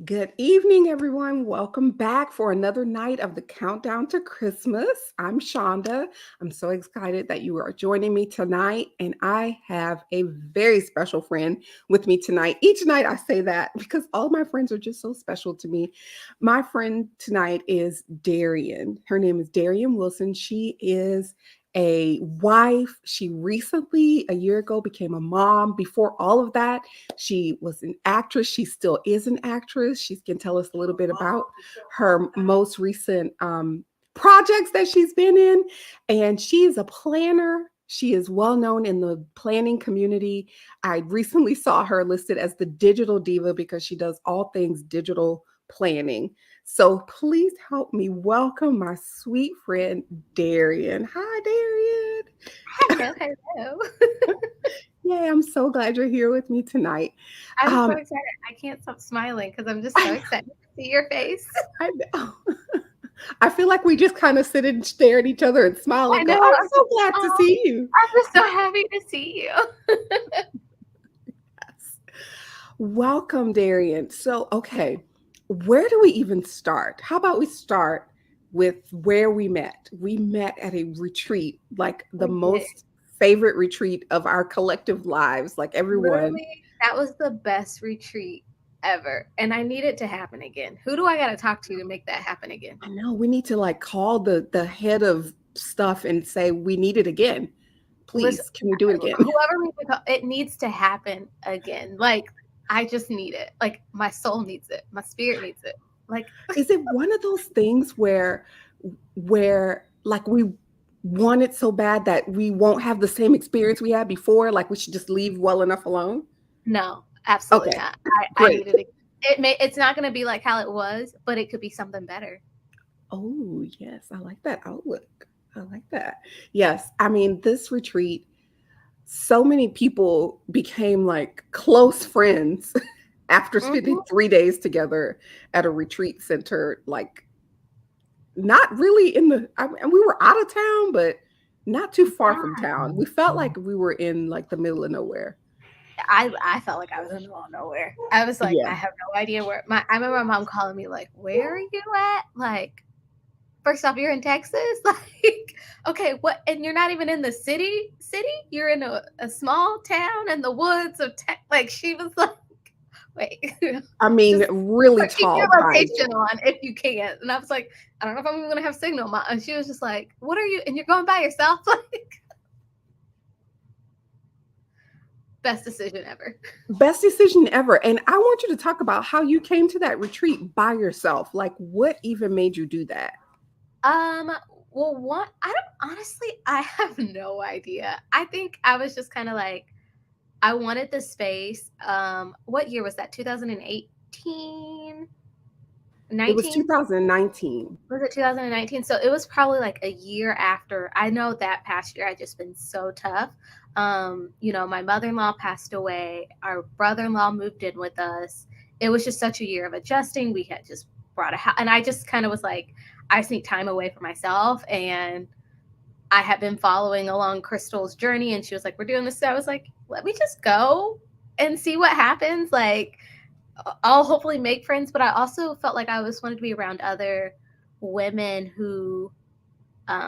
Good evening, everyone. Welcome back for another night of the countdown to Christmas. I'm Shonda. I'm so excited that you are joining me tonight, and I have a very special friend with me tonight. Each night I say that because all my friends are just so special to me. My friend tonight is Darian. Her name is Darian Wilson. She is a wife. She recently, a year ago, became a mom. Before all of that, she was an actress. She still is an actress. She can tell us a little bit about her most recent projects that she's been in. And she is a planner. She is well known in the planning community. I recently saw her listed as the digital diva because she does all things digital planning. So please help me welcome my sweet friend, Darian. Hi, Darian. Hello, hello. Yay, I'm so glad you're here with me tonight. I'm so Um, excited. I can't stop smiling because I'm just so excited to see your face. I know. I feel like we just kind of sit and stare at each other and smile I and go, know. I'm I'm so just, glad to oh, see you. I'm just so happy to see you. Yes. Welcome, Darian. So, okay, where do we even start? How about we start with where we met? We met at a retreat, like the We did. most favorite retreat of our collective lives. Like everyone, Literally, that was the best retreat ever. And I need it to happen again. Who do I got to talk to make that happen again? I know we need to like call the head of stuff and say we need it again. Listen, Please, can we do it again? whoever we pick up, it needs to happen again. Like, I just need it. Like, my soul needs it. My spirit needs it. Like, Is it one of those things where like we want it so bad that we won't have the same experience we had before? Like we should just leave well enough alone? no, absolutely Okay, not. I great. needed it. It's not going to be like how it was, but it could be something better. Oh, yes, I like that outlook. I like that. Yes, I mean, this retreat, so many people became like close friends after spending Mhm. 3 days together at a retreat center, like not really in the and we were out of town, but not too far from Yeah. town. We felt like we were in like the middle of nowhere. I felt like I was in the middle of nowhere. I was like, I Yeah. have no idea where I remember my mom calling me like, "Where are you at?" Like, first off, you're in Texas? Like, okay, what and you're not even in the city? You're in a small town in the woods of like she was like, wait, I mean, just really keep your tall pines. location on if you can. And I was like, I don't know if I'm even gonna have signal. And she was just like, what are you? And you're going by yourself? Like, best decision ever. Best decision ever. And I want you to talk about how you came to that retreat by yourself. Like, what even made you do that? Um, well, what I don't honestly, I have no idea. I think I was just kind of like, I wanted the space. What year was that? 2018, It was 19? 2019. Was it 2019? So it was probably like a year after. I know that past year I just been so tough. My mother-in-law passed away. Our brother-in-law moved in with us. It was just such a year of adjusting. We had just brought a house, and I just kind of was like, I just need time away for myself. And I had been following along Crystal's journey, and she was like, "We're doing this." So I was like, "Let me just go and see what happens." Like, I'll hopefully make friends, but I also felt like I always wanted to be around other women who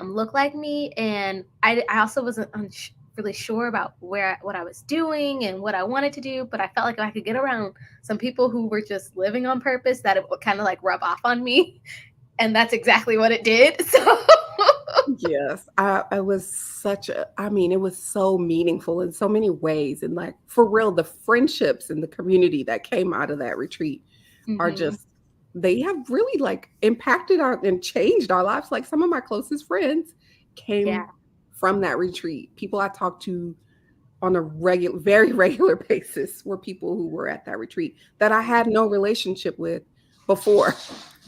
look like me, and I also wasn't really sure about what I was doing and what I wanted to do, but I felt like if I could get around some people who were just living on purpose, that it would kind of like rub off on me, and that's exactly what it did. So. Yes, I was such a, I mean, it was so meaningful in so many ways. And like, for real, the friendships and the community that came out of that retreat are Hmm. just, they have really like impacted our and changed our lives. Like some of my closest friends came Yeah. from that retreat. People I talked to on a regular, very regular basis were people who were at that retreat that I had no relationship with before.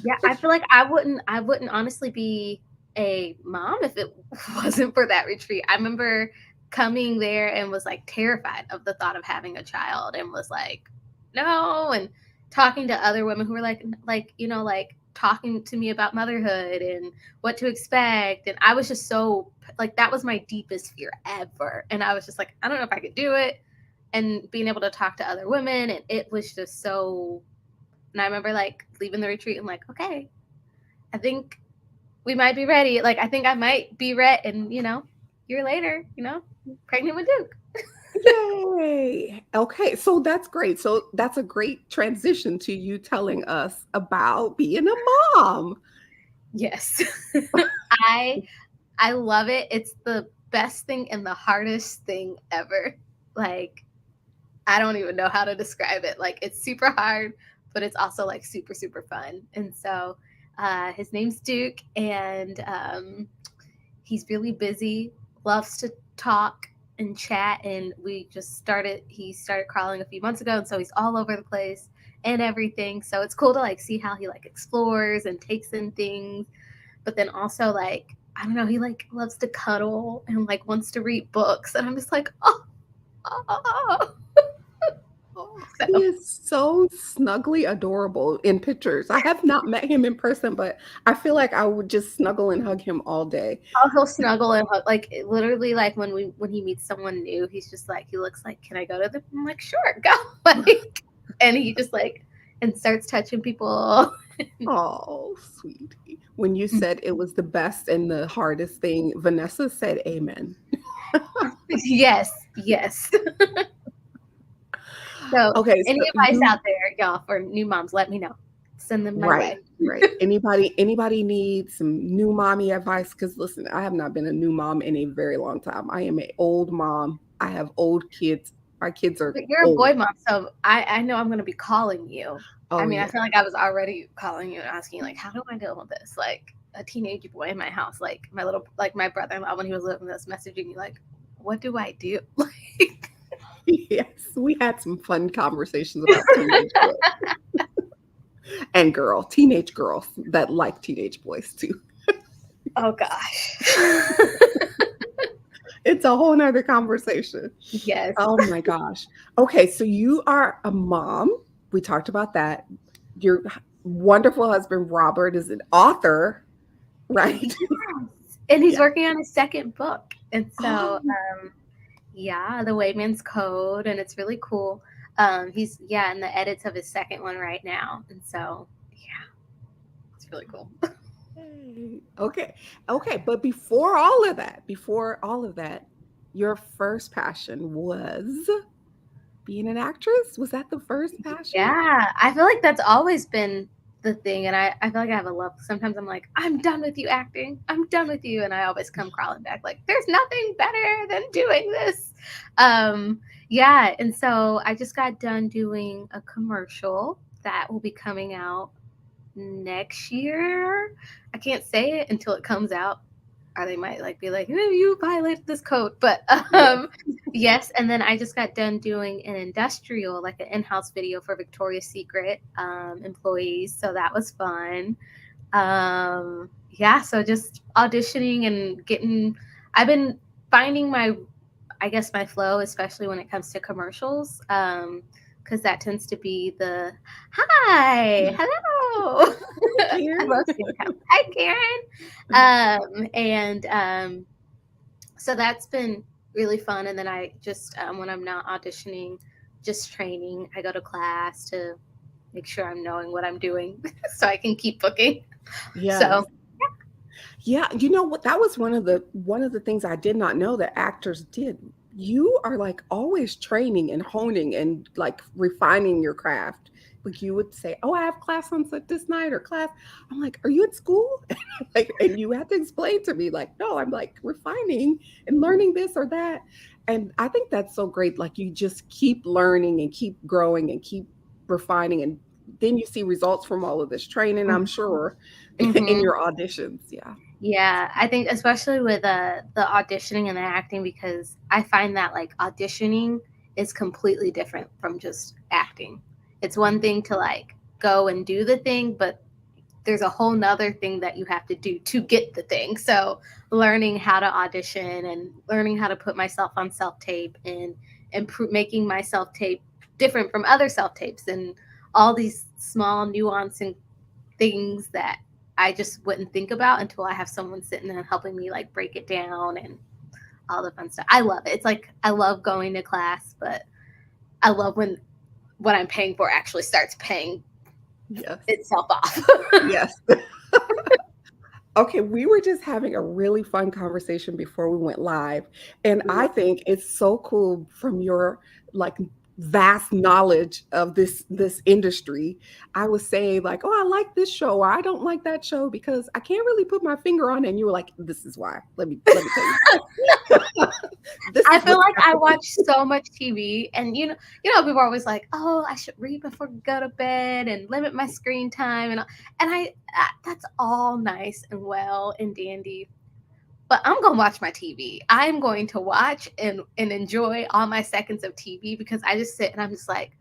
Yeah, I feel like I wouldn't honestly be a mom if it wasn't for that retreat. I remember coming there and was like terrified of the thought of having a child and was like, no, and talking to other women who were like talking to me about motherhood and what to expect. And I was just so like that was my deepest fear ever. And I was just like, I don't know if I could do it. And being able to talk to other women, and it was just so And I remember like leaving the retreat and like, okay, I think we might be ready. Like, I think I might be ready. And, year later, pregnant with Duke. Yay. Okay, so that's great. So that's a great transition to you telling us about being a mom. Yes. I love it. It's the best thing and the hardest thing ever. Like, I don't even know how to describe it. Like, it's super hard, but it's also like super, super fun. And so his name's Duke, and he's really busy, loves to talk and chat. And he started crawling a few months ago. And so he's all over the place and everything. So it's cool to like see how he like explores and takes in things. But then also like, I don't know, he like loves to cuddle and like wants to read books. And I'm just like, oh. He is so snuggly adorable in pictures. I have not met him in person, but I feel like I would just snuggle and hug him all day. Oh, he'll snuggle and hug. Like literally, like when he meets someone new, he's just like, he looks like, can I go to the? I'm like, sure, go. Like, and he just like and starts touching people. Oh, sweetie. When you said it was the best and the hardest thing, Vanessa said amen. Yes. So, Okay, any so advice you out there, y'all, for new moms? Let me know. Send them my right, way. right. Anybody needs some new mommy advice? Because listen, I have not been a new mom in a very long time. I am an old mom. I have old kids. My kids are But you're a old. boy mom, so I know I'm going to be calling you. I Oh mean, I yeah. feel like I was already calling you and asking, like, how do I deal with this? Like, a teenage boy in my house, like my brother-in-law when he was living with us, messaging me like, what do I do? Like, Yes, we had some fun conversations about teenage boys and teenage girls that like teenage boys too. oh gosh. It's a whole nother conversation. Yes. Oh my gosh. Okay, so you are a mom. We talked about that. Your wonderful husband, Robert, is an author, right? Yes. And he's Yeah. working on his second book. And so, Oh, yeah, The Wayman's Code, and it's really cool. He's in the edits of his second one right now. And so, yeah, it's really cool. yay. Okay. Okay. But before all of that, your first passion was being an actress? Was that the first passion? Yeah, I feel like that's always been the thing. And I feel like I have a love. Sometimes I'm like, I'm done with you acting. I'm done with you. And I always come crawling back like, there's nothing better than doing this. Yeah. And so I just got done doing a commercial that will be coming out next year. I can't say it until it comes out, or they might like be like, you violated this code. But Yes. yes. And then I just got done doing an industrial, like an in-house video for Victoria's Secret employees. So that was fun. Yeah. So just auditioning and I've been finding I guess my flow, especially when it comes to commercials. Because that tends to be the hi, hello. I Karen? love seeing hi, Karen. And so that's been really fun. And then I just when I'm not auditioning, just training, I go to class to make sure I'm knowing what I'm doing so I can keep booking. Yes. So Yeah, you know what? That was one of the things I did not know that actors did. You are like always training and honing and like refining your craft. Like you would say, "Oh, I have class on this night or class." I'm like, "Are you at school?" Like, and you have to explain to me, like, "No, I'm like refining and learning this or that." And I think that's so great. Like you just keep learning and keep growing and keep refining, and then you see results from all of this training. I'm sure in mhm. your auditions. Yeah. Yeah, I think especially with the auditioning and the acting, because I find that like auditioning is completely different from just acting. It's one thing to like go and do the thing, but there's a whole nother thing that you have to do to get the thing. So learning how to audition and learning how to put myself on self tape and making my self tape different from other self tapes and all these small nuance and things that I just wouldn't think about until I have someone sitting there helping me like break it down and all the fun stuff. I love it. It's like I love going to class, but I love when what I'm paying for actually starts paying Yes. itself off. Yes. Okay, we were just having a really fun conversation before we went live, and I think it's so cool from your like vast knowledge of this industry. I was saying like, "Oh, I like this show," or "I don't like that show because I can't really put my finger on it." And you were like, "This is why. Let me tell you why." This I is feel what's like I happening. watch so much TV, and people are always like, "Oh, I should read before we go to bed and limit my screen time," that's all nice and well and dandy. But I'm gonna watch my TV. I'm going to watch and enjoy all my seconds of TV because I just sit and I'm just like,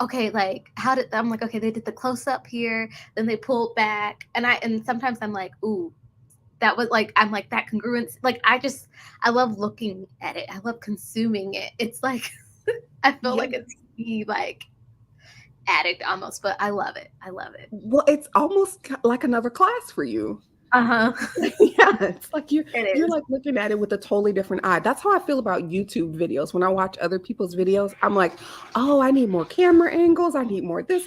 okay, like I'm like, okay, they did the close up here, then they pulled back, and sometimes I'm like, ooh, that was like, I'm like that congruence. Like I love looking at it. I love consuming it. It's like I feel Yeah. like a TV like addict almost, but I love it. I love it. Well, it's almost like another class for you. Uh-huh. Yeah, it's like It you're is. like looking at it with a totally different eye. That's how I feel about YouTube videos. When I watch other people's videos, I'm like, oh, I need more camera angles. I need more of this.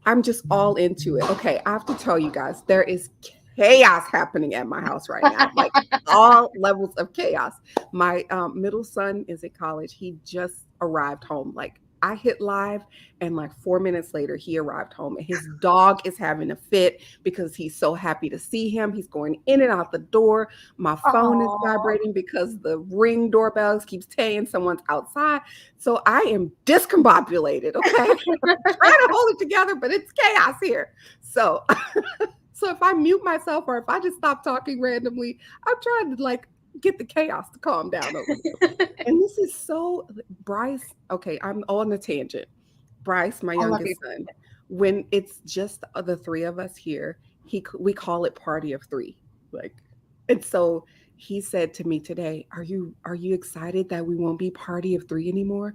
I'm just all into it. Okay, I have to tell you guys, there is chaos happening at my house right now. Like all levels of chaos. My middle son is at college. He just arrived home. Like I hit live, and like 4 minutes later, he arrived home, and his dog is having a fit because he's so happy to see him. He's going in and out the door. My phone is Oh, vibrating because the ring doorbells keeps saying someone's outside. So I am discombobulated. Okay, trying to hold it together, but it's chaos here. So, so if I mute myself or if I just stop talking randomly, I'm trying to like get the chaos to calm down over here. And this is so Bryce. Okay, I'm on a tangent. Bryce, my I love you. youngest son, when it's just the three of us here, we call it party of three. Like, and so he said to me today, "Are you excited that we won't be party of three anymore?"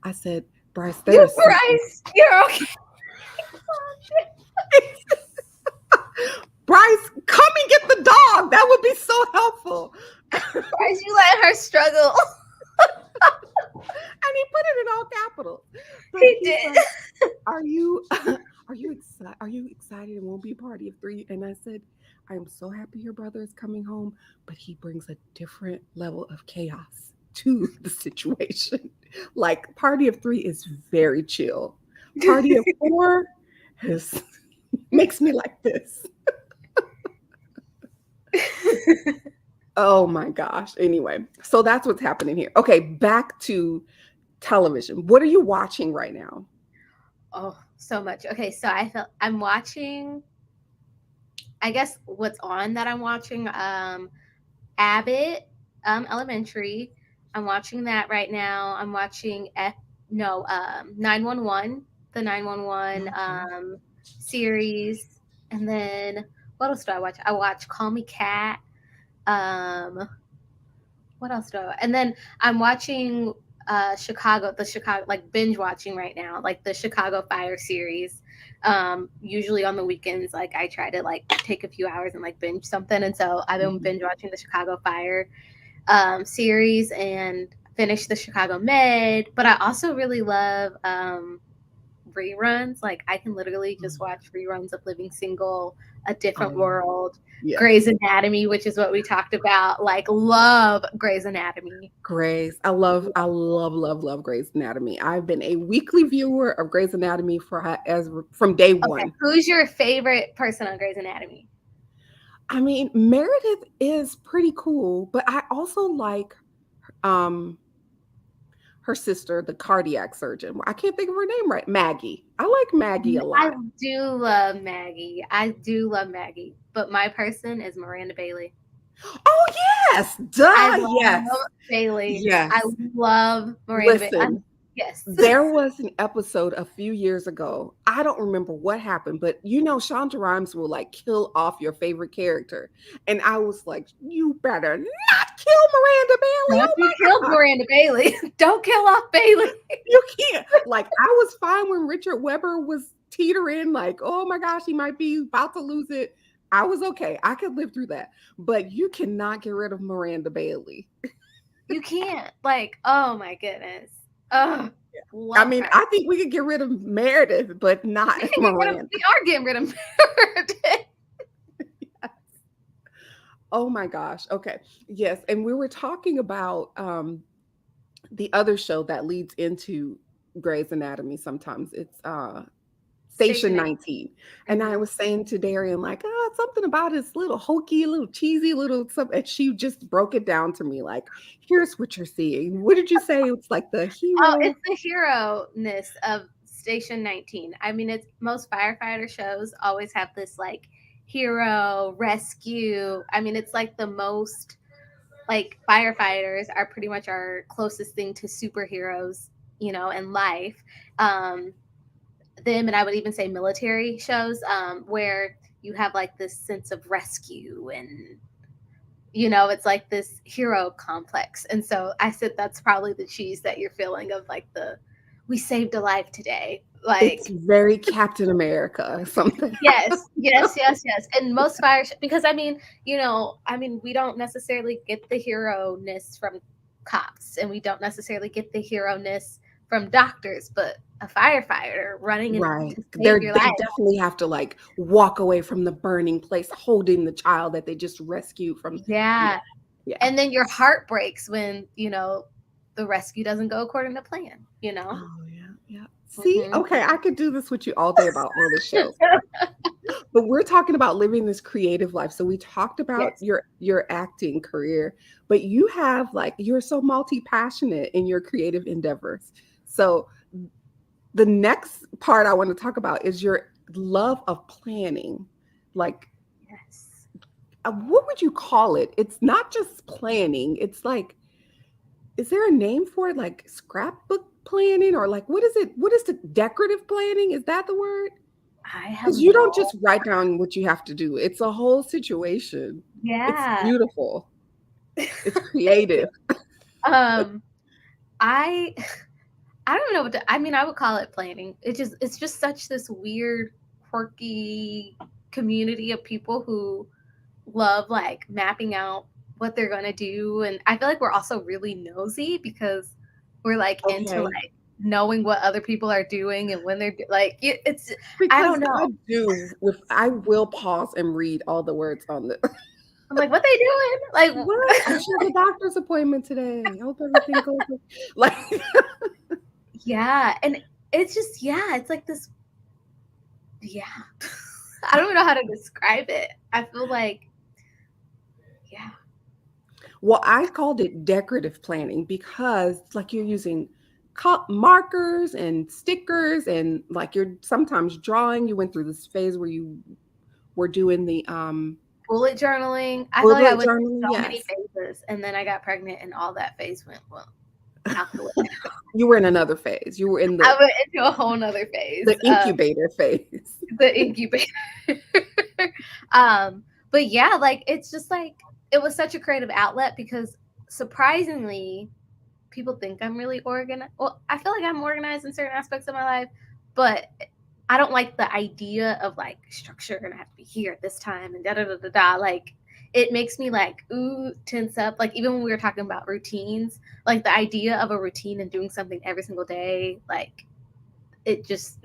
I said, "Bryce, there You is something." Bryce, you're okay. Bryce, come and get the dog. That would be so helpful. Bryce, you let her struggle. And he put it in all capitals. But He he's did. like, "Are you Are you excited it won't be a party of three?" And I said, "I am so happy your brother is coming home, but he brings a different level of chaos to the situation. Like party of three is very chill. Party of four is makes me like this." Oh my gosh. Anyway, so that's what's happening here. Okay, back to television. What are you watching right now? Oh, so much. Okay, so I'm watching. I guess what's on that I'm watching. Abbott, Elementary. I'm watching that right now. I'm watching 911, the 911 Okay. series, and then what else do I watch? I watch Call Me Cat. Um, what else do I? And then I'm watching the Chicago, like binge watching right now, like the Chicago Fire series. Usually on the weekends, like I try to like take a few hours and like binge something, and so I've been Mhm. binge watching the Chicago Fire series and finish the Chicago Med. But I also really love reruns. Like I can literally just Mm. watch reruns of Living Single, A Different Oh, World, yes. Grey's Anatomy, which is what we talked about. Like love Grey's Anatomy. Grey's. I love Grey's Anatomy. I've been a weekly viewer of Grey's Anatomy as from day Okay, one. who's your favorite person on Grey's Anatomy? I mean, Meredith is pretty cool, but I also like um her sister, the cardiac surgeon. I can't think of her name right. Maggie. I like Maggie a I lot. do love Maggie. I do love Maggie, but my person is Miranda Bailey. Oh yes, I duh, love yes, Bailey. I yes. love Miranda Bailey. Listen, Yes. there was an episode a few years ago. I don't remember what happened, but Shonda Rhimes will like kill off your favorite character. And I was like, you better not kill Miranda Bailey. Don't Oh you my kill God. Miranda Bailey. Don't kill off Bailey. You can't. Like, I was fine when Richard Weber was teetering, like, oh my gosh, he might be about to lose it. I was okay. I could live through that. But you cannot get rid of Miranda Bailey. You can't. Like, oh my goodness. Oh. I Love mean, Friday. I think we could get rid of Meredith, but We not can get rid of. Miranda. We are getting rid of Meredith. Oh my gosh. Okay. Yes. And we were talking about the other show that leads into Grey's Anatomy sometimes. It's Station Station 8. 19. And I Mhm. was saying to Darian, like, something about it's a little hokey, a little cheesy, a little something. And she just broke it down to me like, here's what you're seeing. What did you say? It's like the Oh, hero. it's the hero-ness of Station 19. I mean, it's most firefighter shows always have this like hero rescue. I mean, it's like the most like firefighters are pretty much our closest thing to superheroes, in life. Um, them and I would even say military shows, where you have like this sense of rescue and it's like this hero complex. And so I said that's probably the cheese that you're feeling of like the we saved a life today. It's Like very Captain America or something. yes, yes, yes, yes. And most fire because we don't necessarily get the hero-ness from cops and we don't necessarily get the hero-ness from doctors, but a firefighter running in Right. to save your They life. definitely have to like walk away from the burning place holding the child that they just rescued from. Yeah. Yeah. Yeah. And then your heart breaks when, the rescue doesn't go according to plan, Oh yeah. Yeah. See, Mhm. okay, I could do this with you all day about all the shows. But we're talking about living this creative life. So we talked about Yes. your acting career, but you have like you're so multi-passionate in your creative endeavors. So the next part I want to talk about is your love of planning. Like, Yes. what would you call it? It's not just planning. It's like, is there a name for it? Like scrapbook planning, or like what is it? What is the decorative planning? Is that the word? I have Because you no don't just write down what you have to do. It's a whole situation. It's yeah. beautiful. It's creative. Um, I I don't know what to, I mean, I would call it planning. It's just such this weird, quirky community of people who love like mapping out what they're gonna do. And I feel like we're also really nosy because we're like into Okay. like knowing what other people are doing and when they're like it's I Because don't know. I do with I will pause and read all the words on the I'm like, what they doing? what? I should have a doctor's appointment today. I hope everything goes well. Like Yeah, and it's just it's like this yeah. I don't even know how to describe it. I feel like yeah. well, I called it decorative planning because like you're using markers and stickers and like you're sometimes drawing. You went through this phase where you were doing the Bullet journaling. I feel like I bullet went through journaling. so many Yes. phases and then I got pregnant and all that phase went out the window. You were in another phase. You were in I went into a whole nother phase. the incubator phase. The incubator. um, but yeah, like it's just like it was such a creative outlet because surprisingly, people think I'm really organized. Well, I feel like I'm organized in certain aspects of my life, but I don't like the idea of like structure and I have to be here at this time and da da da da da. Like it makes me like tense up. Like even when we were talking about routines, like the idea of a routine and doing something every single day, like it just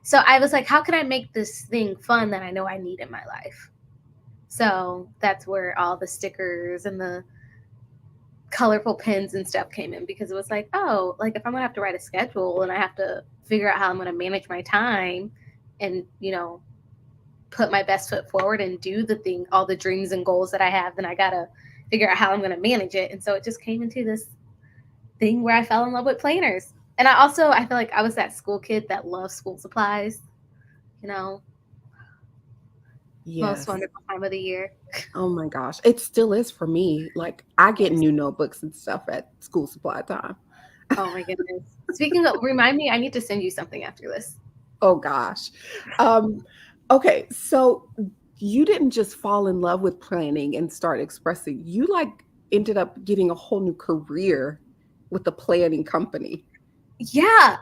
so I was like, how can I make this thing fun that I know I need in my life? So that's where all the stickers and the colorful pens and stuff came in because it was like, oh, like if I'm gonna have to write a schedule and I have to figure out how I'm gonna manage my time and put my best foot forward and do the thing, all the dreams and goals that I have, then I gotta figure out how I'm gonna manage it. And so it just came into this thing where I fell in love with planners. And I feel like I was that school kid that loved school supplies, you know, most Yes. wonderful time of the year. Oh my gosh. It still is for me. Like I get Yes. new notebooks and stuff at school supply time. Oh my goodness. Speaking of, remind me, I need to send you something after this. Oh gosh. Um, okay, so you didn't just fall in love with planning and start expressing. You like ended up getting a whole new career with the planning company. Yeah.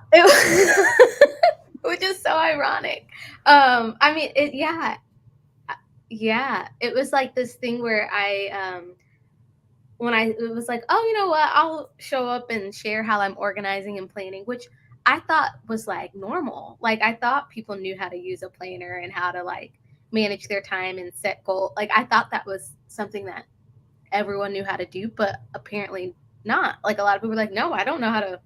Which is so ironic. I mean, yeah, it was like this thing where when it was like, oh, you know what, I'll show up and share how I'm organizing and planning, which I thought was like normal. Like I thought people knew how to use a planner and how to like manage their time and set goals. Like I thought that was something that everyone knew how to do, but apparently not. Like a lot of people were like, no, I don't know how to.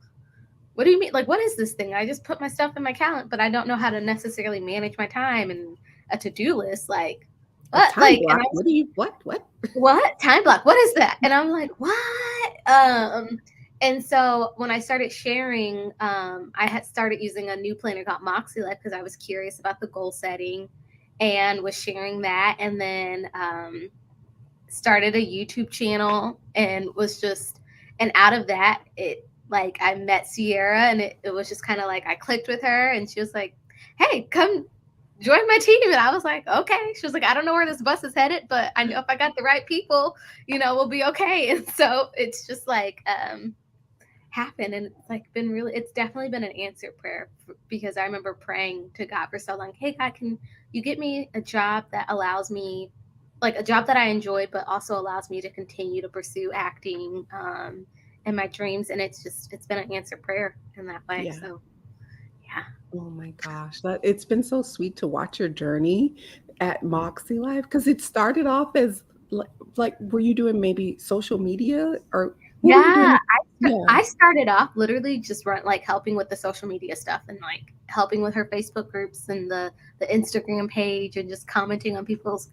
What do you mean? Like, what is this thing? I just put my stuff in my calendar, but I don't know how to necessarily manage my time and a to-do list. Like, A what? time Like, and block. I was what time block? What is that? And I'm like, what? And so when I started sharing, I had started using a new planner called Moxie Life because I was curious about the goal setting and was sharing that. And then started a YouTube channel and was just, and out of that, it like I met Sierra and it was just kind of like I clicked with her and she was like, hey, come join my team. And I was like, okay. She was like, I don't know where this bus is headed, but I know if I got the right people, we'll be okay. And so it's just like happened, and it's like been really, it's definitely been an answered prayer because I remember praying to God for so long, hey God, can you get me a job that allows me, like a job that I enjoy but also allows me to continue to pursue acting and my dreams. And it's been an answered prayer in that way. Yeah. So yeah. Oh my gosh, it's been so sweet to watch your journey at Moxie Life because it started off as like, were you doing maybe social media or what were you Yeah, doing? Yeah. I started off literally just like helping with the social media stuff and like helping with her Facebook groups and the Instagram page and just commenting on people's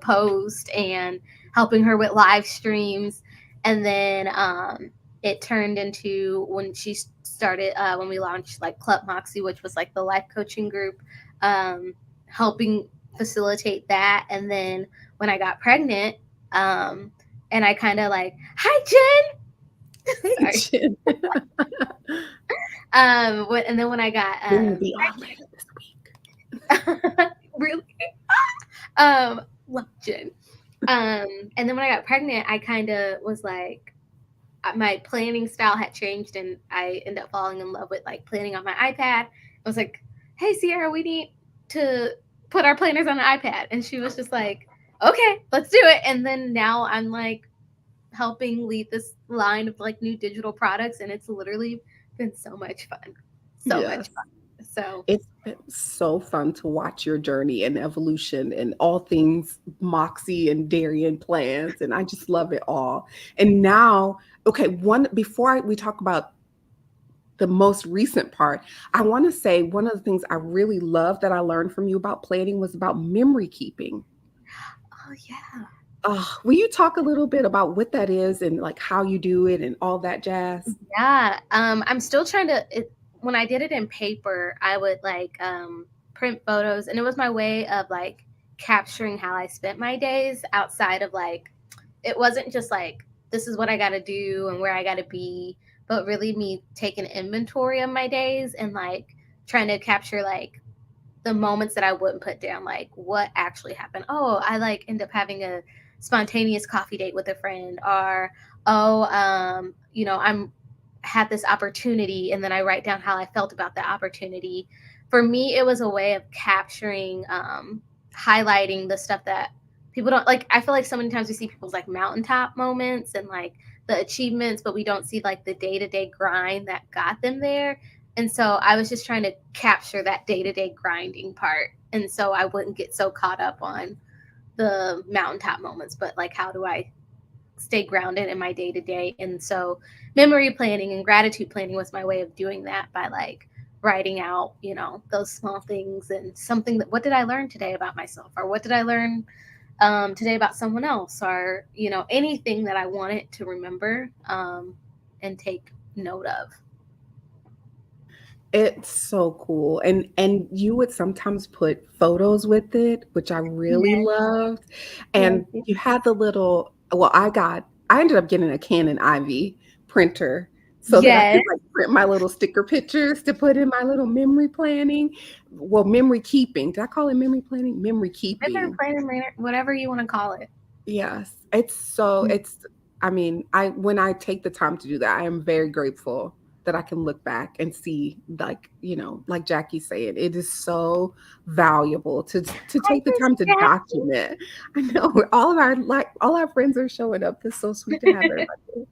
posts and helping her with live streams. And then it turned into when she started when we launched like Club Moxie, which was like the life coaching group, um, helping facilitate that. And then when I got pregnant, and I kind of like, hi Jen. Hey, Sorry. Jen. And then when I got Jen will be on later this week. really, love Jen. And then when I got pregnant, I kind of was like, my planning style had changed, and I ended up falling in love with like planning on my iPad. I was like, hey Sierra, we need to put our planners on an iPad, and she was just like, okay, let's do it. And then now I'm like helping lead this line of like new digital products, and it's literally been so much fun. So much Yes. fun. So It's been so fun to watch your journey and evolution and all things Moxie and DarianPlans, and I just love it all. And now, okay, one before we talk about the most recent part, I want to say one of the things I really love that I learned from you about planning was about memory keeping. oh yeah. Will you talk a little bit about what that is and like how you do it and all that jazz? Yeah. I'm still trying to when I did it in paper, I would like print photos, and it was my way of like capturing how I spent my days outside of like, it wasn't just like this is what I got to do and where I got to be, but really me taking inventory of my days and like trying to capture like the moments that I wouldn't put down, like what actually happened. Oh, I like end up having a spontaneous coffee date with a friend, or oh, I'm had this opportunity, and then I write down how I felt about that opportunity. For me, it was a way of capturing, highlighting the stuff that people don't like. I feel like so many times we see people's like mountaintop moments and like the achievements, but we don't see like the day to day grind that got them there. And so I was just trying to capture that day to day grinding part. And so I wouldn't get so caught up on the mountaintop moments, but like, how do I stay grounded in my day to day? And so memory planning and gratitude planning was my way of doing that by like writing out, those small things and something that, what did I learn today about myself? Or what did I learn today about someone else? Or, anything that I wanted to remember and take note of. It's so cool. And you would sometimes put photos with it, which I really Yes, loved. yes, And you had the little, well, I ended up getting a Canon Ivy printer so that I yes. could like print my little sticker pictures to put in my little memory planning. Well, memory keeping. Did I call it memory planning? Memory Memory keeping. planning, whatever you want to call it. Yes. I mean, when I take the time to do that, I am very grateful. that I can look back and see, like, like Jackie's saying, it is so valuable to I take the time to just document. I know all our friends are showing up. It's so sweet to have everybody.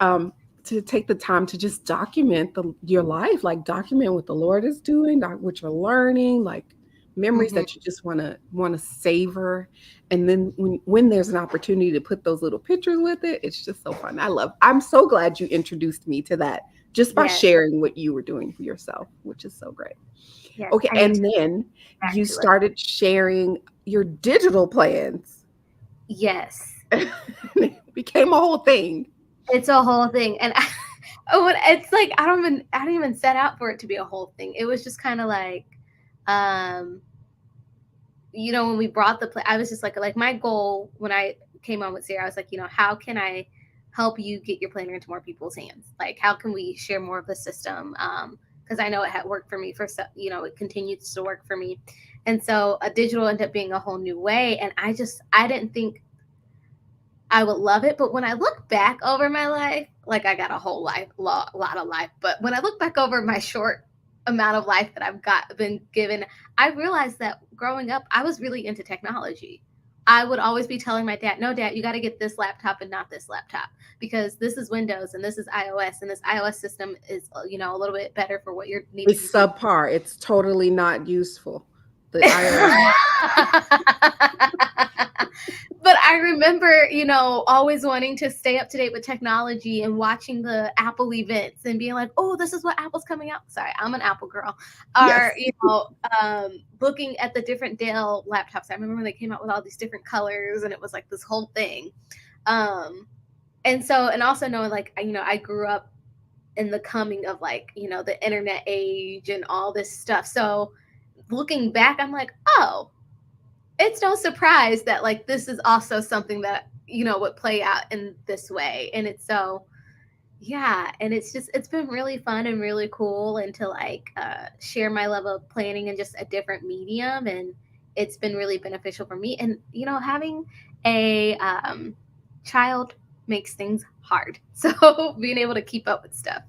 Um, to take the time to just document your life, like document what the Lord is doing, what you're learning, like memories Mhm. that you just want to savor. And then when there's an opportunity to put those little pictures with it, it's just so fun. I'm so glad you introduced me to that just by Yes, sharing what you were doing for yourself, which is so great. yes, Okay, I need to and then get back you to it. started sharing your digital plans. Yes, It became a whole thing. it's a whole thing, and it's like I don't even set out for it to be a whole thing. It was just kind of like, um, when we brought I was just like my goal when I came on with Sarah, I was like, how can I help you get your planner into more people's hands? Like, how can we share more of the system? Because I know it had worked for me it continues to work for me, and so a digital ended up being a whole new way. And I didn't think I would love it, but when I look back over my life, like I got a whole lot of life, but when I look back over my short amount of life that been given, I realized that growing up, I was really into technology. I would always be telling my dad, "No, Dad, you got to get this laptop and not this laptop because this is Windows and this is iOS, and this iOS system is a little bit better for what you need to be It's doing." subpar. It's totally not useful. The iOS. But I remember, always wanting to stay up to date with technology and watching the Apple events and being like, "Oh, this is what Apple's coming out." Sorry, I'm an Apple girl. Yes. Or, looking at the different Dell laptops. I remember when they came out with all these different colors and it was like this whole thing. And also knowing like, I grew up in the coming of like, the internet age and all this stuff. So looking back, I'm like, oh, it's no surprise that like this is also something that would play out in this way. And it's so, yeah, and it's been really fun and really cool, and to like share my love of planning in just a different medium. And it's been really beneficial for me. And having a child makes things hard, so being able to keep up with stuff.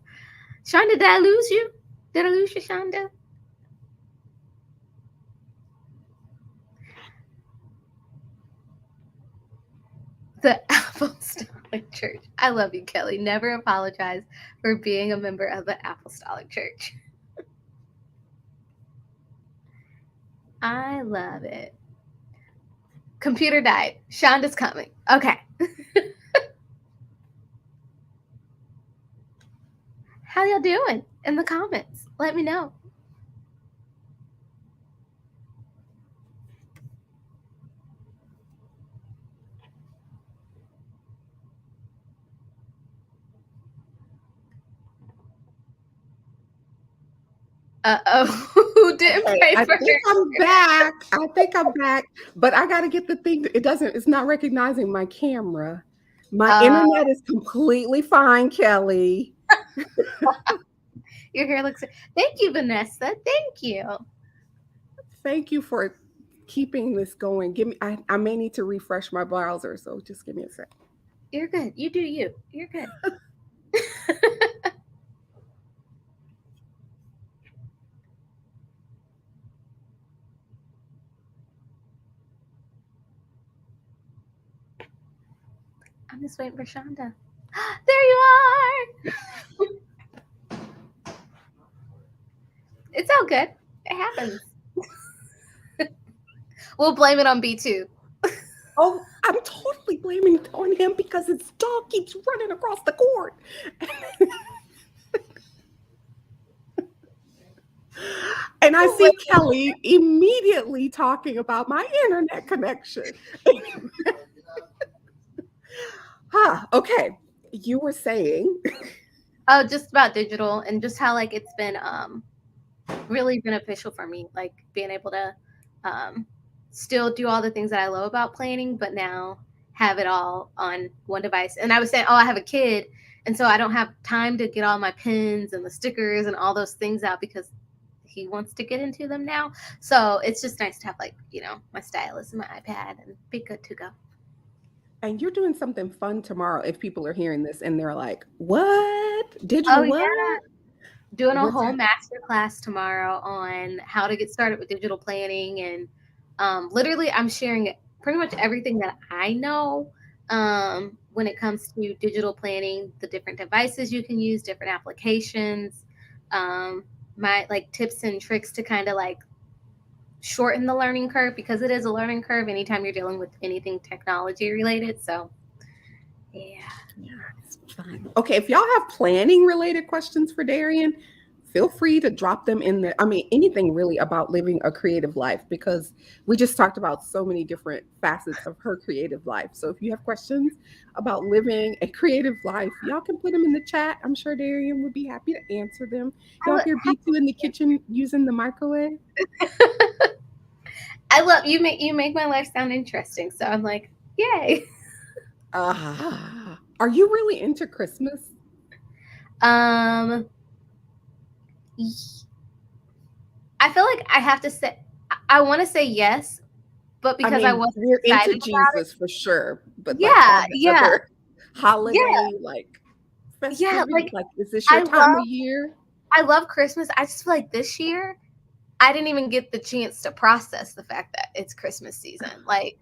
Shonda, did I lose you? Did I lose you, Shonda? The Apostolic Church. I love you, Kelly. Never apologize for being a member of the Apostolic Church. I love it. Computer died. Shonda's coming. Okay. How y'all doing in the comments? Let me know. Uh-oh. Who didn't Okay, pray I for think her? I'm back. I think I'm back, but I got to get the thing. It's not recognizing my camera. My Uh, internet is completely fine, Kelly. your hair looks. Thank you, Vanessa. Thank you. Thank you for keeping this going. I may need to refresh my browser, so just give me a sec. You're good. You do you. You're good. I'm just waiting for Shonda. There you are. It's all good. It happens. We'll blame it on B2. Oh, I'm totally blaming it on him because his dog keeps running across the court. And I see Kelly immediately talking about my internet connection. Okay. You were saying. Oh, just about digital and just how like it's been really beneficial for me, like being able to um still do all the things that I love about planning, but now have it all on one device. And I was saying, oh, I have a kid, and so I don't have time to get all my pins and the stickers and all those things out because he wants to get into them now. So it's just nice to have like, my stylus and my iPad and be good to go. And you're doing something fun tomorrow if people are hearing this and they're like, what? Digital Oh what? yeah. doing a What's whole master class tomorrow on how to get started with digital planning, and literally I'm sharing pretty much everything that I know when it comes to digital planning, the different devices you can use, different applications, my like tips and tricks to kind of like shorten the learning curve, because it is a learning curve anytime you're dealing with anything technology related. So yeah. Yeah, it's fine. Okay, if y'all have planning related questions for Darian, feel free to drop them in there. I mean, anything really about living a creative life, because we just talked about so many different facets of her creative life. So if you have questions about living a creative life, y'all can put them in the chat. I'm sure Darian would be happy to answer them. Y'all hear B2 in the kitchen using the microwave? I love you make my life sound interesting. So I'm like, yay. Are you really into Christmas? Um I feel like I have to say I want to say yes, but I because I mean, wasn't we're into excited about it. Jesus for sure, but like all Yeah, the yeah, other yeah, holiday like yeah. festivities, Like like is this your I time of love year? I love Christmas. I just feel like this year I didn't even get the chance to process the fact that it's Christmas season. Like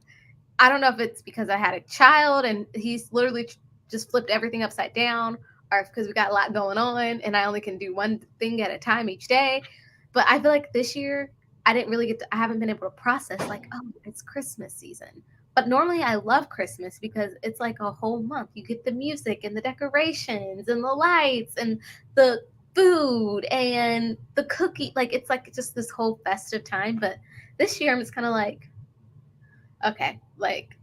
I don't know if it's because I had a child and he's literally just flipped everything upside down, or if because we got a lot going on and I only can do one thing at a time each day. But I feel like this year I haven't been able to process like, oh, it's Christmas season. But normally I love Christmas because it's like a whole month. You get the music and the decorations and the lights and the food and the cookie. Like it's like just this whole festive time. But this year I'm just kind of like, okay, like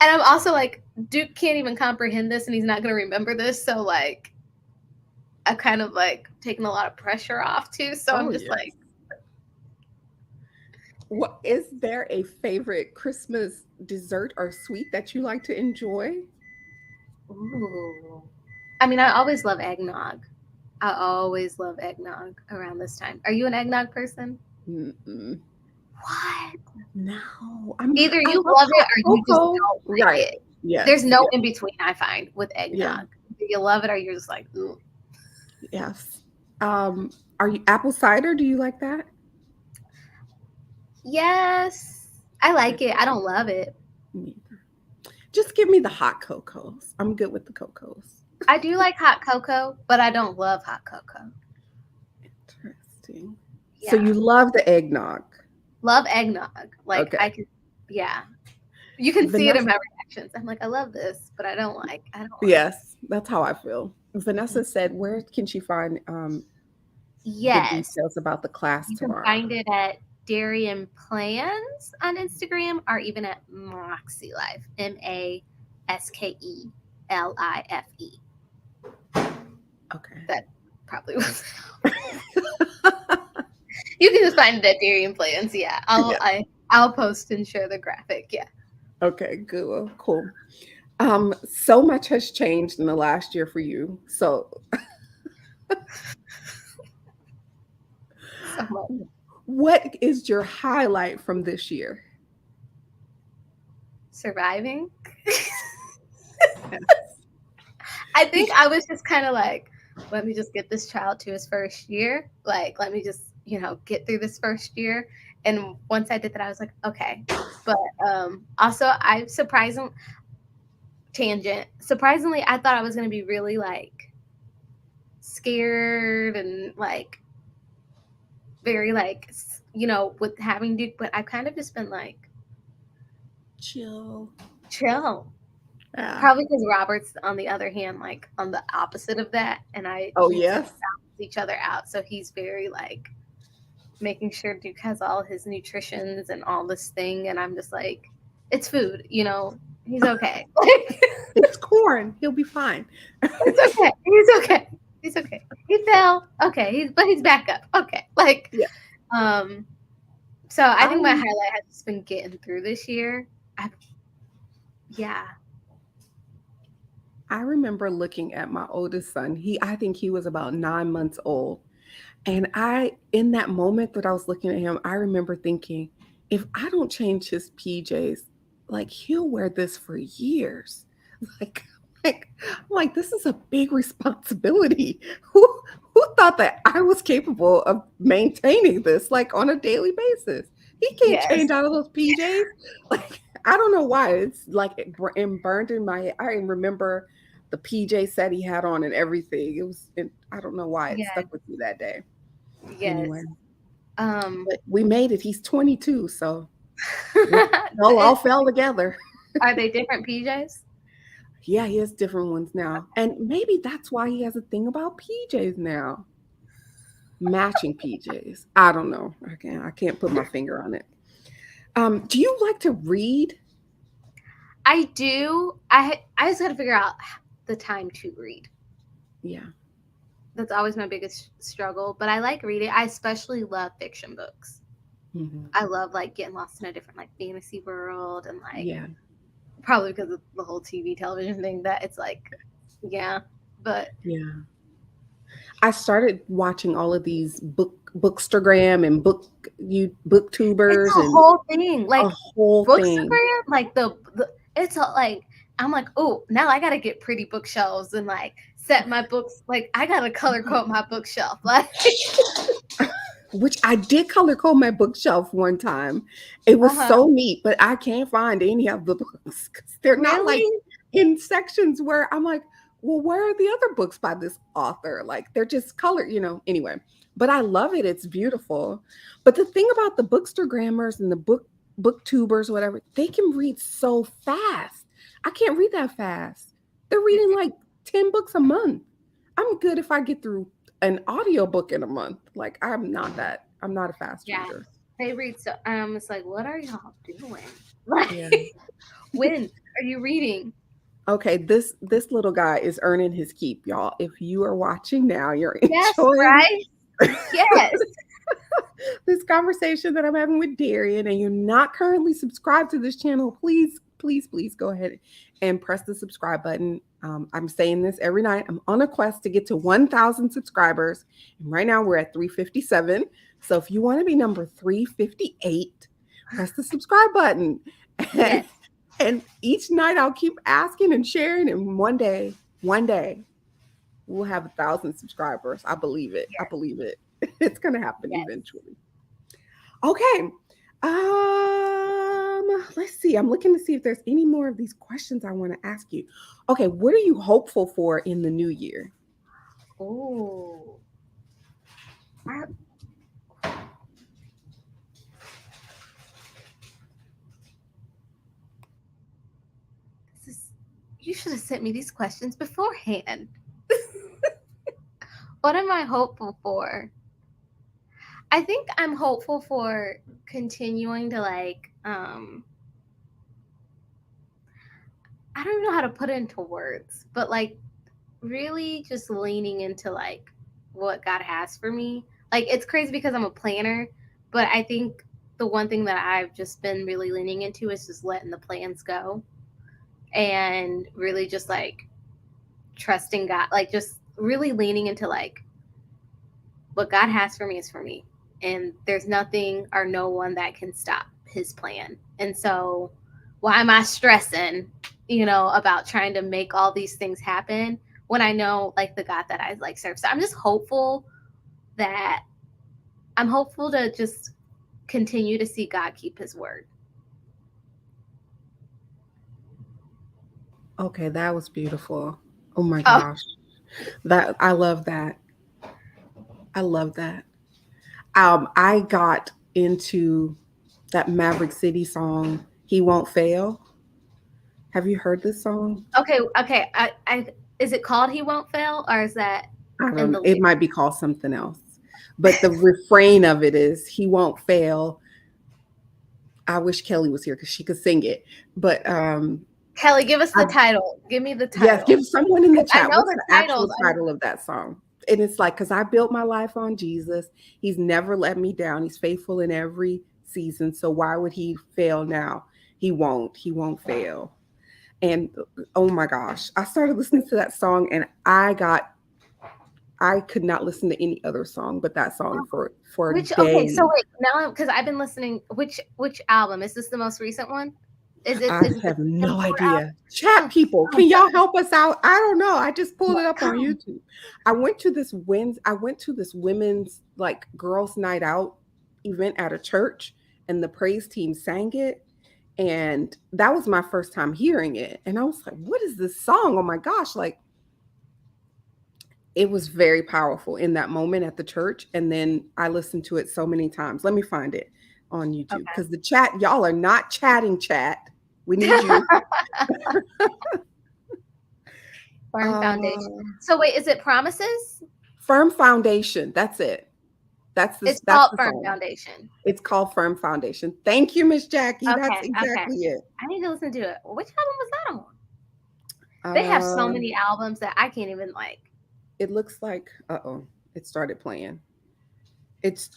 and I'm also like, Duke can't even comprehend this and he's not going to remember this. So, like, I kind of like taking a lot of pressure off too. So Oh I'm just yes. like, What is there a favorite Christmas dessert or sweet that you like to enjoy? ooh. I mean, I always love eggnog. I always love eggnog around this time. Are you an eggnog person? Mm-mm. What? No, Either I you love love it hot or you just cocoa. don't like Right. it. There's Yes. no Yeah. in between, I find, with Yeah. eggnog. Do you love it or you're just like, ooh. Yes. Are you apple cider? Do you like that? Yes, I Yeah. like it. I don't love it. Me either. Just give me the hot cocos. I'm good with the cocos. I do like hot cocoa, but I don't love hot cocoa. Interesting. So Yeah. you love the eggnog. Love eggnog. Like Okay. I could yeah. You can see it in Vanessa, my reactions. I'm like, I love this, but I don't like it. yes, that's how I feel. Vanessa said, where can she find the Yes. details about the class You can tomorrow? find it at Darian Plans on Instagram or even at Moxie Life. MASKELIFE. Okay. That probably was you can just find it at Darian Plans. Yeah. Yeah. I'll post and share the graphic. Yeah. Okay, good. Well, cool. So much has changed in the last year for you. So So much. what is your highlight from this year? Surviving. Yes. I think I was just kind of like, let me just get this child to his first year. Like, let me just, get through this first year. And once I did that, I was like, okay. But also, surprisingly, I thought I was going to be really like scared and like very like, with having Duke. But I've kind of just been like, Chill. chill. Yeah. Probably because Robert's on the other hand, like on the opposite of that, and Oh, we just yes. balance each other out. So he's very like making sure Duke has all his nutritions and all this thing, and I'm just like, it's food, he's okay. It's corn. He'll be fine. It's okay. He's okay. He's okay. He fell. Okay. He's back up. Okay. Like, Yeah. um, so I I think my highlight has just been getting through this year. Yeah. I remember looking at my oldest son. I think he was about 9 months old. And in that moment that I was looking at him, I remember thinking, if I don't change his PJs, like he'll wear this for years. Like, I'm like, this is a big responsibility. Who Who thought that I was capable of maintaining this like on a daily basis? He can't Yes. change out of those PJs. Like, I don't know why. It's like burned in my head. I remember the PJ set he had on and everything. I don't know why it Yes. stuck with me that day. Yes. Anyway, but we made it. He's 22, so it all It- fell together. Are they different PJs? Yeah, he has different ones now. And maybe that's why he has a thing about PJs now. Matching PJs. I don't know. I can't put my finger on it. Do you like to read? I do. I just got to figure out the time to read. Yeah. That's always my biggest struggle. But I like reading. I especially love fiction books. Mm-hmm. I love like getting lost in a different like fantasy world and like Yeah. probably because of the whole television thing that it's like, yeah. But Yeah. I started watching all of these bookstagram and booktubers it's a and whole thing. Like a whole thing. Bookstagram, like the it's a, like I'm like, oh, now I gotta get pretty bookshelves and like set my books. Like I gotta color code my bookshelf. Like Which I did color code my bookshelf one time. It was so neat, but I can't find any of the books because they're not like really? in sections where I'm like, well, where are the other books by this author? Like they're just colored, anyway. But I love it. It's beautiful. But the thing about the bookstagrammers and the booktubers, whatever, they can read so fast. I can't read that fast. They're reading like 10 books a month. I'm good if I get through an audiobook in a month. Like I'm not a fast reader. They read so it's like, what are y'all doing? Like Yeah. when are you reading? Okay, this little guy is earning his keep, y'all. If you are watching now, you're Yes, enjoying right? Yes. this conversation that I'm having with Darian, and you're not currently subscribed to this channel, please, please, please go ahead and press the subscribe button. I'm saying this every night. I'm on a quest to get to 1,000 subscribers. And right now we're at 357. So if you want to be number 358, press the subscribe button. Yes. And each night I'll keep asking and sharing. And one day, we'll have 1,000 subscribers. I believe it. Yes. I believe it. It's going to happen Yes. eventually. Okay. Let's see. I'm looking to see if there's any more of these questions I want to ask you. Okay, what are you hopeful for in the new year? Oh. You should have sent me these questions beforehand. What am I hopeful for? I think I'm hopeful for continuing to like I don't know how to put it into words, but like really just leaning into like what God has for me. Like it's crazy because I'm a planner, but I think the one thing that I've just been really leaning into is just letting the plans go and really just like trusting God, like just really leaning into like what God has for me is for me. And there's nothing or no one that can stop his plan. And so why am I stressing, about trying to make all these things happen when I know like the God that I like serve? So I'm just hopeful to just continue to see God keep his word. Okay, that was beautiful. Oh my gosh. I love that. I love that. I got into that Maverick City song, He Won't Fail. Have you heard this song? Okay. I is it called He Won't Fail, or is that I don't know. It might be called something else. But the refrain of it is, He won't fail. I wish Kelly was here because she could sing it. But Kelly, give us the title. Give me the title. Yes, give someone in the chat. What's the titles. actual title of that song? And it's like, because I built my life on Jesus. He's never let me down. He's faithful in every season. So why would he fail now? He won't. He won't fail. And oh my gosh, I started listening to that song and I could not listen to any other song but that song for which days. Okay, so wait, now because I've been listening, which album is this? The most recent one? I Is it the have no Kingdom Tour idea. Chat album? people, Oh, can y'all help us out? I don't know. I just pulled it up on oh, YouTube. I went to this women's like girls' night out event at a church, and the praise team sang it. And that was my first time hearing it. And I was like, what is this song? Oh my gosh. Like, it was very powerful in that moment at the church. And then I listened to it so many times. Let me find it on YouTube okay. because the chat, y'all are not chatting chat. We need you. Firm foundation. Uh, So wait, is it Promises? Firm Foundation. That's it. It's That's called the Firm song. Foundation. It's called Firm Foundation. Thank you, Miss Jackie. That's Okay, okay. exactly it. I need to listen to it. Which album was that on? They have so Uh, many albums that I can't even like. it looks like it started playing. It's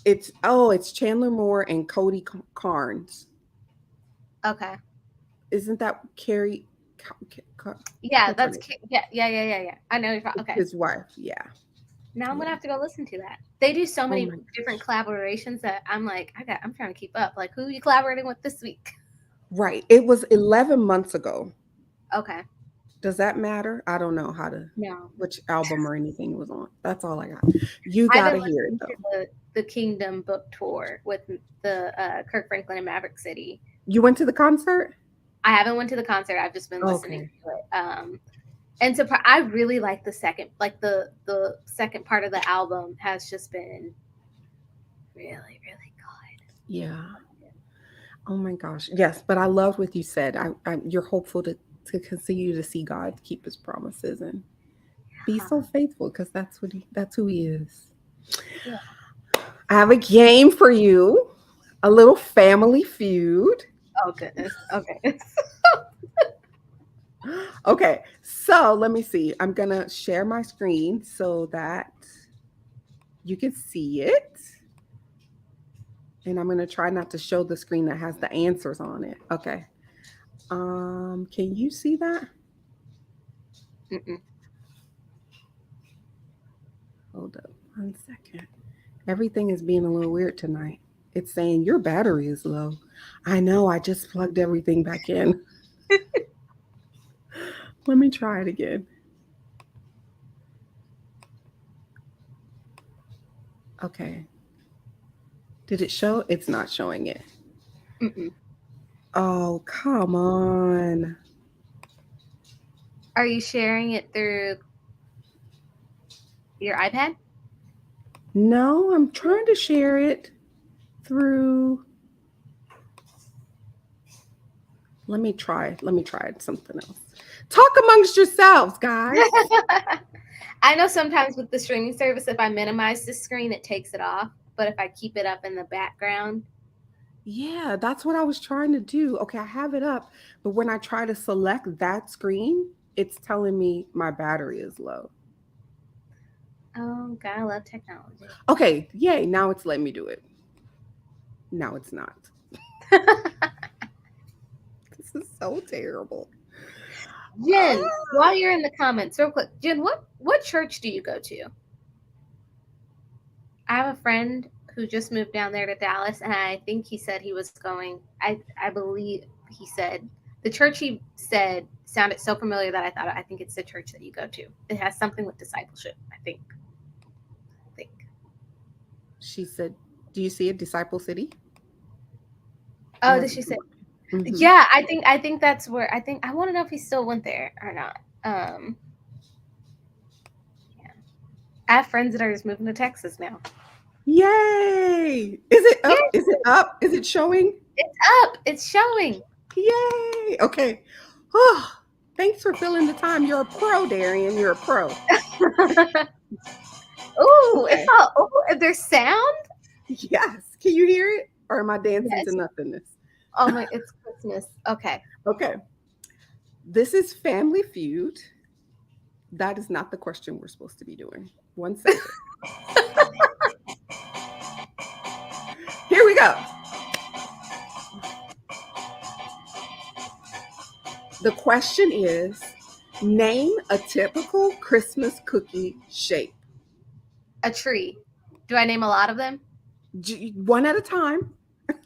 Chandler Moore and Cody Carnes. Okay. Isn't that Carrie? Yeah, What's her that's name? yeah. I know. It's Okay. his wife. Yeah, Now I'm yeah. gonna have to go listen to that. They do so Oh many my different gosh. collaborations that I'm like, I'm trying to keep up. Like, who are you collaborating with this week? Right. It was 11 months ago. Okay. Does that matter? I don't know No. which album or anything it was on. That's all I got. You I've got been to hear it listening to though. the Kingdom book tour with the Kirk Franklin and Maverick City. You went to the concert? I haven't went to the concert. I've just been listening Okay. to it. And so I really like the second, like the second part of the album has just been really, really good. Yeah. Oh my gosh. Yes, but I love what you said. You're hopeful to continue to see God keep his promises and be Yeah. so faithful because that's who he is. Yeah. I have a game for you, a little family feud. Oh goodness. Okay. Okay, so let me see. I'm gonna share my screen so that you can see it. And I'm gonna try not to show the screen that has the answers on it. Okay. Can you see that? Mm-mm. Hold up 1 second. Everything is being a little weird tonight. It's saying your battery is low. I know, I just plugged everything back in. Let me try it again. Okay. Did it show? It's not showing it. Mm-mm. Oh, come on. Are you sharing it through your iPad? No, I'm trying to share it through. Let me try. Something else. Talk amongst yourselves, guys. I know sometimes with the streaming service, if I minimize the screen, it takes it off. But if I keep it up in the background, Yeah, that's what I was trying to do. Okay, I have it up, but when I try to select that screen, it's telling me my battery is low. oh, God, I love technology. Okay, yay, now it's letting me do it. Now it's not. This is so terrible. Jen, Ah, while you're in the comments, real quick, Jen, what church do you go to? I have a friend who just moved down there to Dallas, and I think he said he was going. I believe he said the church he said sounded so familiar that I think it's the church that you go to. It has something with discipleship. I think. she said, "Do you see a Disciple City?" It Oh, did has. she say? Mm-hmm. Yeah, I think that's where I want to know if he still went there or not. Yeah. I have friends that are just moving to Texas now. Yay! Is it Yeah, up? Is it up? Is it showing? it's up. It's showing. Yay! Okay. Oh, thanks for filling the time. You're a pro, Darian. You're a pro. Ooh, it's Okay. all. Oh, there's sound. Yes. Can you hear it? Or am I dancing to Yes. nothingness? Oh my, it's Christmas. Okay. Okay. This is Family Feud. That is not the question we're supposed to be doing. 1 second. Here we go. The question is, name a typical Christmas cookie shape. A tree. Do I name a lot of them? One at a time.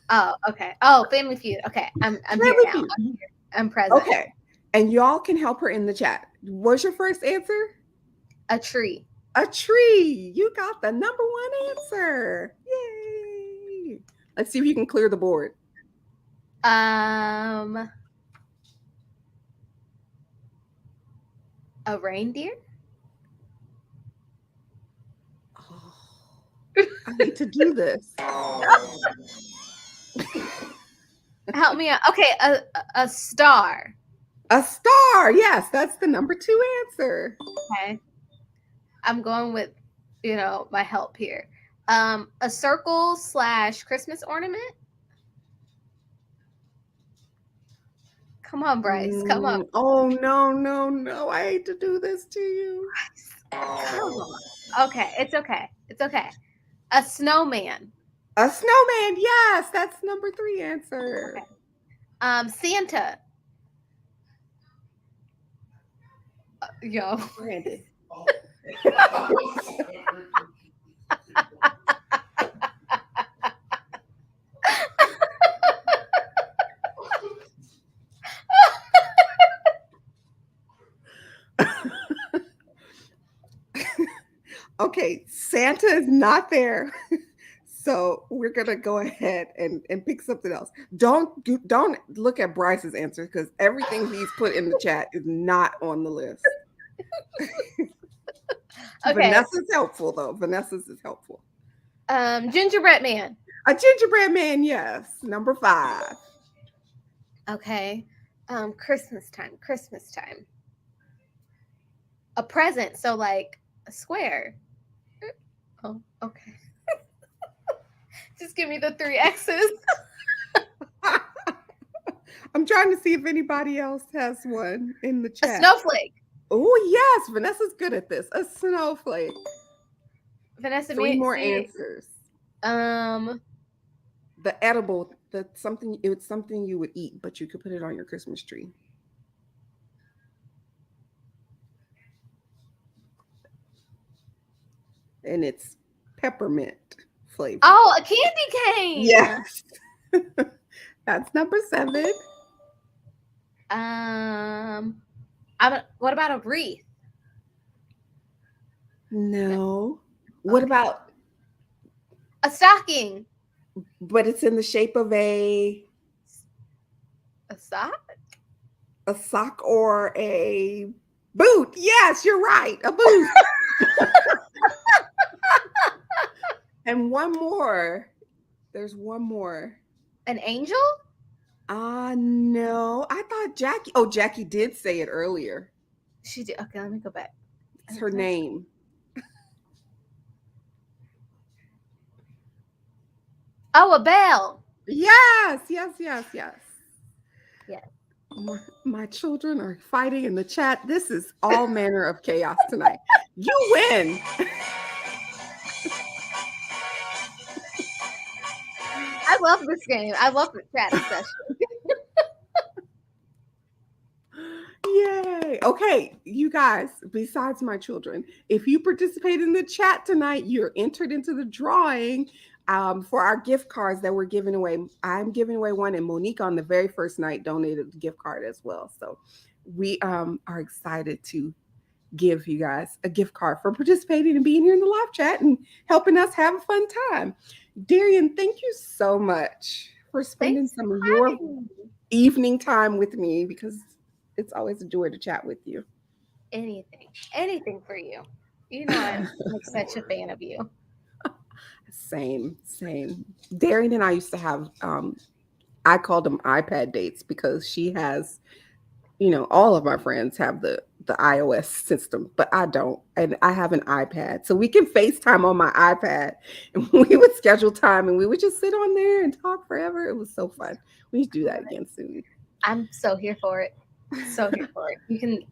Oh, okay. Oh, Family Feud. Okay, I'm here Family now. Feud. I'm here. I'm present. Okay. And y'all can help her in the chat. What's your first answer? A tree. A tree. You got the number one answer. Yay. Let's see if you can clear the board. A reindeer. Oh, I hate to do this. Help me out. Okay, a star. A star. Yes, that's the number two answer. Okay. I'm going with, my help here. A circle / Christmas ornament. Come on, Bryce. Come on. Oh, no, no, no. I hate to do this to you. Come on. Okay, it's okay. It's okay. A snowman. A snowman. Yes, that's number three answer. Okay. Santa. Yo. Brandon. Okay, Santa is not there. So we're gonna go ahead and pick something else. Don't look at Bryce's answer because everything he's put in the chat is not on the list. Okay. Vanessa's helpful though. Vanessa's is helpful. Gingerbread man. A gingerbread man, yes. Number 5. Okay. Christmas time. A present, so like a square. Oh, okay. Just give me the 3 X's. I'm trying to see if anybody else has one in the chat. A snowflake. Oh, yes. Vanessa's good at this. A snowflake. Vanessa, 3 more answers. The edible, it's something you would eat, but you could put it on your Christmas tree. And it's peppermint flavor. Oh, a candy cane. Yes. That's number 7. What about a wreath? No. What about a stocking? But it's in the shape of a sock? A sock or a boot. Yes, you're right. A boot. And one more. There's one more. An angel? No. I thought Jackie did say it earlier. She did. Okay, let me go back. It's her name. Oh, a bell. Yes. Yes. My children are fighting in the chat. This is all manner of chaos tonight. You win. I love this game. I love the chat session. Yay. Okay, you guys, besides my children, if you participate in the chat tonight, you're entered into the drawing for our gift cards that we're giving away. I'm giving away one, and Monique on the very first night donated the gift card as well. So we are excited to give you guys a gift card for participating and being here in the live chat and helping us have a fun time. Darian, thank you so much for spending some of your evening time with me, because it's always a joy to chat with you. Anything for you. You know, I'm like such a fan of you. Same. Darian and I used to have, I called them iPad dates, because she has, all of my friends have the iOS system, but I don't. And I have an iPad. So we can FaceTime on my iPad, and we would schedule time and we would just sit on there and talk forever. It was so fun. We need to do that again soon. I'm so here for it. So here for it.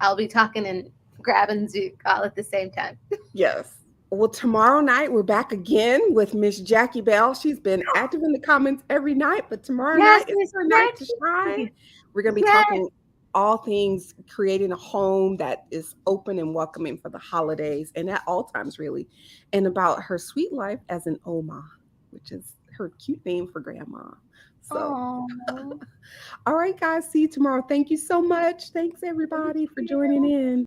I'll be talking and grabbing Zoom all at the same time. Yes. Well, tomorrow night we're back again with Miss Jackie Bell. She's been active in the comments every night, but tomorrow night is her night to shine. We're going to be talking all things creating a home that is open and welcoming for the holidays, and at all times, really, and about her sweet life as an Oma. which is her cute name for grandma. So, Oh. all right, guys, see you tomorrow. Thank you so much. Thanks, Thank everybody, for joining you. in.